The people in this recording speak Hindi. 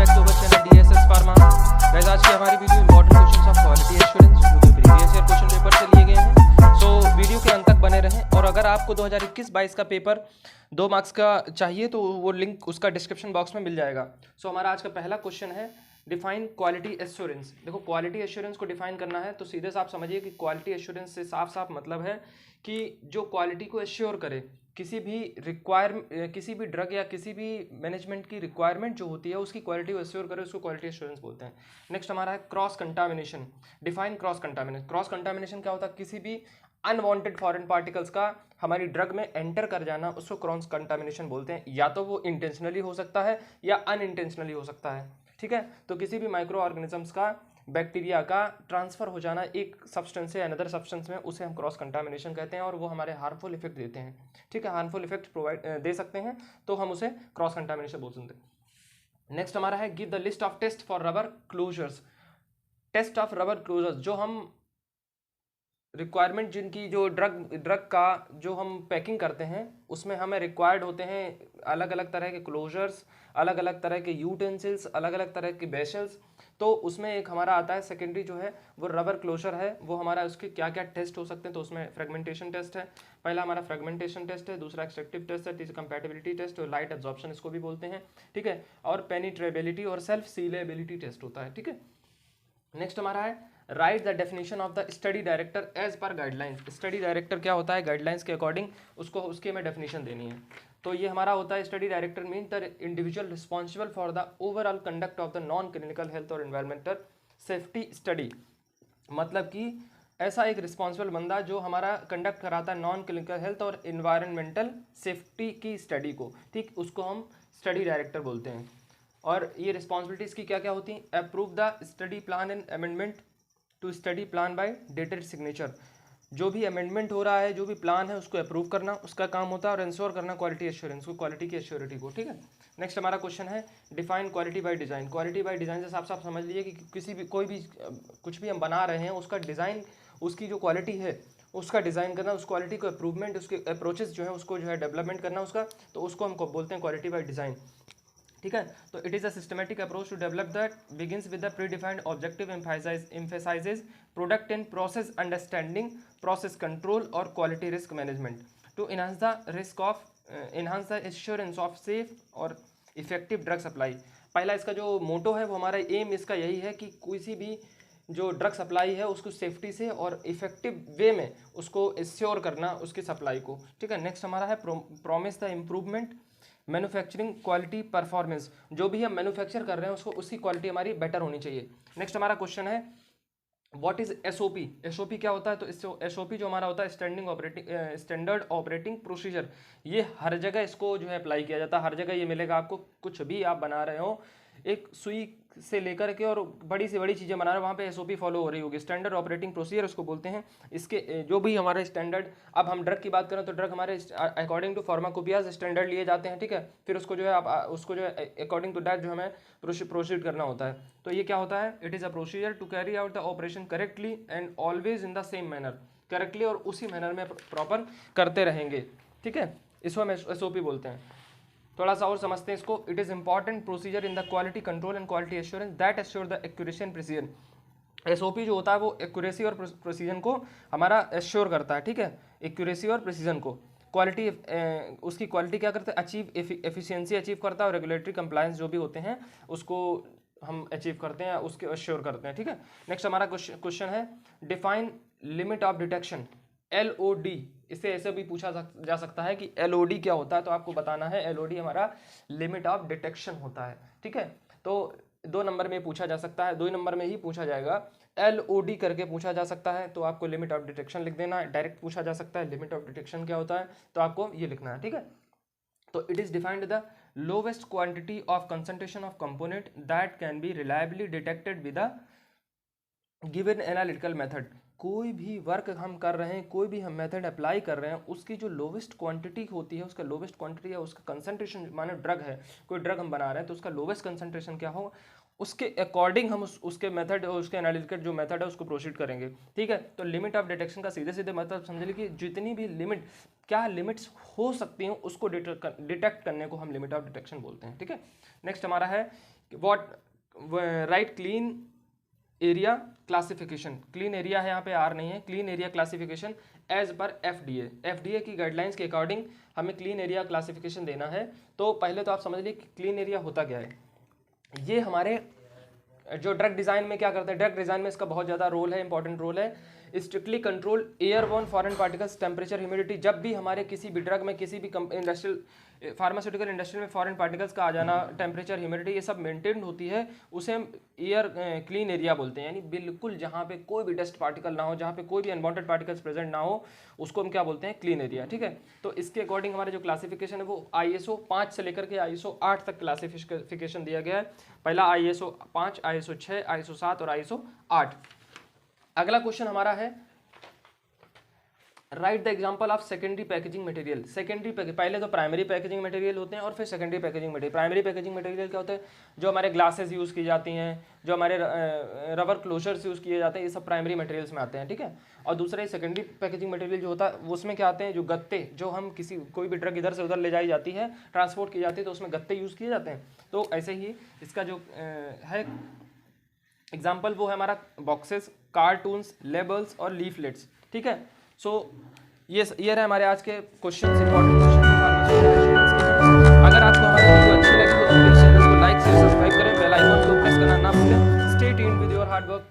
Back to our channel DSS pharma. Guys आज की हमारी video important questions of quality assurance जो कि प्रीवियस ईयर क्वेश्चन पेपर से लिए गए हैं। सो वीडियो के अंत तक बने रहें और अगर आपको 2021-22 का पेपर 2 मार्क्स का चाहिए तो वो लिंक उसका डिस्क्रिप्शन बॉक्स में मिल जाएगा। सो हमारा आज का पहला क्वेश्चन है डिफाइन क्वालिटी एश्योरेंस। देखो क्वालिटी एश्योरेंस को डिफाइन करना है तो सीधे साफ समझिए कि क्वालिटी एश्योरेंस से साफ साफ मतलब है कि जो क्वालिटी को एश्योर करे, किसी भी ड्रग या किसी भी मैनेजमेंट की रिक्वायरमेंट जो होती है उसकी क्वालिटी को एश्योर करे, उसको क्वालिटी एश्योरेंस बोलते हैं। नेक्स्ट हमारा है cross contamination. Define cross contamination. Cross contamination क्या होता है? किसी भी अनवांटेड फॉरेन पार्टिकल्स का हमारी ड्रग में एंटर कर जाना, उसको क्रॉस कंटामिनेशन बोलते हैं। या तो वो इंटेंशनली हो सकता है या अनइंटेंशनली हो सकता है, ठीक है। तो किसी भी माइक्रो ऑर्गेनिजम्स का, बैक्टीरिया का ट्रांसफर हो जाना एक सब्सटेंस से अनदर सब्सटेंस में, उसे हम क्रॉस कंटामिनेशन कहते हैं और वो हमारे हार्मफुल इफेक्ट देते हैं, ठीक है। हार्मफुल इफेक्ट प्रोवाइड दे सकते हैं तो हम उसे क्रॉस कंटामिनेशन बोल सकते हैं। नेक्स्ट हमारा है give the list of test for rubber closures. Test of rubber closures, जो हम रिक्वायरमेंट जिनकी जो ड्रग का जो हम पैकिंग करते हैं उसमें हमें रिक्वायर्ड होते हैं अलग अलग तरह के क्लोजर्स, अलग अलग तरह के यूटेंसिल्स, अलग अलग तरह के बेशल्स। तो उसमें एक हमारा आता है सेकेंडरी जो है वो रबर क्लोजर है। वो हमारा उसके क्या क्या टेस्ट हो सकते हैं, तो उसमें फ्रेगमेंटेशन टेस्ट है। पहला हमारा फ्रेगमेंटेशन टेस्ट है, दूसरा एक्सट्रैक्टिव टेस्ट है, तीसरा कंपैटिबिलिटी टेस्ट और लाइट एब्जॉर्प्शन इसको भी बोलते हैं, ठीक है। और पेनिट्रेबिलिटी और सेल्फ सीलेबिलिटी टेस्ट होता है, ठीक है। नेक्स्ट हमारा है write the definition of the study director as per guidelines. Study director क्या होता है? गाइडलाइंस के अकॉर्डिंग उसको उसकी हमें डेफिनेशन देनी है। तो ये हमारा होता है study director mean the individual responsible for the overall conduct of the non clinical health और एनवायरमेंटल सेफ्टी स्टडी। मतलब कि ऐसा एक रिस्पॉन्सिबल बंदा जो हमारा कंडक्ट कराता है नॉन क्लिनिकल हेल्थ और एनवायरमेंटल सेफ्टी की स्टडी को, ठीक, उसको हम स्टडी डायरेक्टर बोलते हैं। और ये रिस्पॉन्सिबिलिटीज़ की क्या क्या होती हैं? Approve the study plan and amendment to study plan by dated signature. जो भी अमेंडमेंट हो रहा है, जो भी प्लान है, उसको अप्रूव करना उसका काम होता है और इंश्योर करना क्वालिटी एश्योरेंस को, क्वालिटी की एश्योरिटी को, ठीक है। नेक्स्ट हमारा क्वेश्चन है define quality by design. Quality by design से साफ साफ समझ लीजिए कि किसी भी कोई भी कुछ भी हम बना रहे हैं उसका डिज़ाइन, उसकी जो क्वालिटी है उसका डिज़ाइन करना, उस क्वालिटी को अप्रूवमेंट, उसके अप्रोचेस जो है उसको जो है डेवलपमेंट करना उसका, तो उसको हम बोलते हैं क्वालिटी बाय डिज़ाइन, ठीक है। तो it is a systematic approach to develop that begins with the predefined objective, emphasizes product and process understanding, process control और quality risk management to enhance the assurance of safe और इफेक्टिव ड्रग सप्लाई। पहला इसका जो मोटो है वो हमारा एम इसका यही है कि किसी भी जो ड्रग सप्लाई है उसको सेफ्टी से और इफेक्टिव वे में उसको एश्योर करना उसकी सप्लाई को, ठीक है। नेक्स्ट हमारा है promise the improvement manufacturing quality performance. जो भी हम मैन्युफैक्चर कर रहे हैं उसको उसकी क्वालिटी हमारी बेटर होनी चाहिए। नेक्स्ट हमारा क्वेश्चन है व्हाट इज एसओपी। एसओपी क्या होता है? तो एसओपी जो हमारा होता है स्टैंडर्ड ऑपरेटिंग प्रोसीजर। ये हर जगह इसको जो है अप्लाई किया जाता है, हर जगह ये मिलेगा आपको। कुछ भी आप बना रहे हो, एक सुई से लेकर के और बड़ी से बड़ी चीज़ें बना रहे हो, वहाँ पे एसओपी फॉलो हो रही होगी। स्टैंडर्ड ऑपरेटिंग प्रोसीजर उसको बोलते हैं। इसके जो भी हमारे स्टैंडर्ड, अब हम ड्रग की बात करें तो ड्रग हमारे अकॉर्डिंग टू फार्माकोपियाज स्टैंडर्ड लिए जाते हैं, ठीक है। फिर उसको जो है आप उसको जो है अकॉर्डिंग टू दैट जो हमें प्रोसीड करना होता है। तो ये क्या होता है? It is a procedure to carry out the operation correctly and always in the same manner. Correctly और उसी मैनर में प्रॉपर करते रहेंगे, ठीक है। इसको हम एसओपी बोलते हैं। थोड़ा सा और समझते हैं इसको। It is important procedure in the quality control and quality assurance that assure the accuracy and precision. SOP जो होता है वो एक्यूरेसी और प्रिसीजन को हमारा एश्योर करता है, ठीक है। एक्यूरेसी और प्रिसीजन को। क्वालिटी उसकी क्वालिटी क्या करता है? अचीव एफिशिएंसी अचीव करता है और रेगुलेटरी कंप्लायंस जो भी होते हैं उसको हम अचीव करते हैं, उसके एश्योर करते हैं, ठीक है। नेक्स्ट हमारा क्वेश्चन है define limit of detection LOD। इससे ऐसे भी पूछा जा सकता है कि LOD क्या होता है, तो आपको बताना है LOD हमारा लिमिट ऑफ डिटेक्शन होता है, ठीक है। तो 2 नंबर में पूछा जा सकता है, 2 नंबर में ही पूछा जाएगा। LOD करके पूछा जा सकता है तो आपको लिमिट ऑफ डिटेक्शन लिख देना है। डायरेक्ट पूछा जा सकता है लिमिट ऑफ डिटेक्शन क्या होता है, तो आपको ये लिखना है, ठीक है। तो it is defined the lowest quantity of concentration of component that can be reliably detected with a given analytical method. कोई भी वर्क हम कर रहे हैं, कोई भी हम मेथड अप्लाई कर रहे हैं, उसकी जो लोवेस्ट क्वांटिटी होती है, उसका लोवेस्ट क्वांटिटी या उसका कंसंट्रेशन, माने ड्रग है, कोई ड्रग हम बना रहे हैं तो उसका लोवेस्ट कंसंट्रेशन क्या हो, उसके अकॉर्डिंग हम उसके मेथड और उसके एनालिटिकल जो मेथड है उसको प्रोसीड करेंगे। ठीक है, तो लिमिट ऑफ डिटेक्शन का सीधे सीधे मतलब समझ लीजिए कि जितनी भी लिमिट, क्या लिमिट्स हो सकती हैं उसको डिटेक्ट करने को हम लिमिट ऑफ डिटेक्शन बोलते हैं। ठीक है, नेक्स्ट हमारा है what right clean area classification. Clean area है, यहाँ पे आर नहीं है, क्लीन एरिया क्लासिफिकेशन एज पर एफडीए की गाइडलाइंस के अकॉर्डिंग हमें क्लीन एरिया क्लासिफिकेशन देना है। तो पहले तो आप समझ लीजिए कि क्लीन एरिया होता क्या है। ये हमारे जो ड्रग डिज़ाइन में क्या करते हैं, ड्रग डिज़ाइन में इसका बहुत ज़्यादा रोल है, इंपॉर्टेंट रोल है। Strictly control airborne foreign particles, temperature, humidity. जब भी हमारे किसी भी ड्रग में, किसी भी इंडस्ट्रियल फार्मास्यूटिकल इंडस्ट्री में फॉरेन पार्टिकल्स का आ जाना, टेम्परेचर, ह्यूमिडिटी ये सब मेंटेन होती है, उसे हम एयर क्लीन एरिया बोलते हैं। यानी बिल्कुल जहाँ पे कोई भी डस्ट पार्टिकल ना हो, जहाँ पे कोई भी अनवांटेड पार्टिकल्स प्रेजेंट ना हो, उसको हम क्या बोलते हैं, क्लीन एरिया। ठीक है, तो इसके अकॉर्डिंग हमारे जो क्लासिफिकेशन है वो ISO 5 से लेकर के ISO 8 तक क्लासिफिकेशन दिया गया है। पहला ISO 5, ISO 6, ISO 7 और ISO 8। अगला क्वेश्चन हमारा है write the example of secondary packaging material. Secondary पहले तो प्राइमरी पैकेजिंग मटेरियल होते हैं और फिर secondary packaging material. Primary packaging material क्या होता है, जो हमारे ग्लासेस यूज़ की जाती हैं, जो हमारे रबर क्लोजर्स यूज़ किए जाते हैं, ये सब प्राइमरी मटेरियल्स में आते हैं। ठीक है, और दूसरा सेकेंडरी पैकेजिंग मटेरियल जो होता है उसमें क्या आते हैं, जो गत्ते, जो हम कोई भी ड्रग इधर से उधर ले जाई जाती है, ट्रांसपोर्ट की जाती है, तो उसमें गत्ते यूज़ किए जाते हैं। तो ऐसे ही इसका जो है एग्जाम्पल वो है हमारा बॉक्सेस, कार्टून्स, लेबल्स और लीफलेट्स। ठीक है, सो ये रहे हमारे आज के क्वेश्चन, इंपॉर्टेंट क्वेश्चन। अगर आपको हमारी वीडियो अच्छी लगी तो प्लीज चैनल को लाइक शेयर सब्सक्राइब करें, बेल आइकन को प्रेस करना ना भूलें। Stay tuned with your hard work.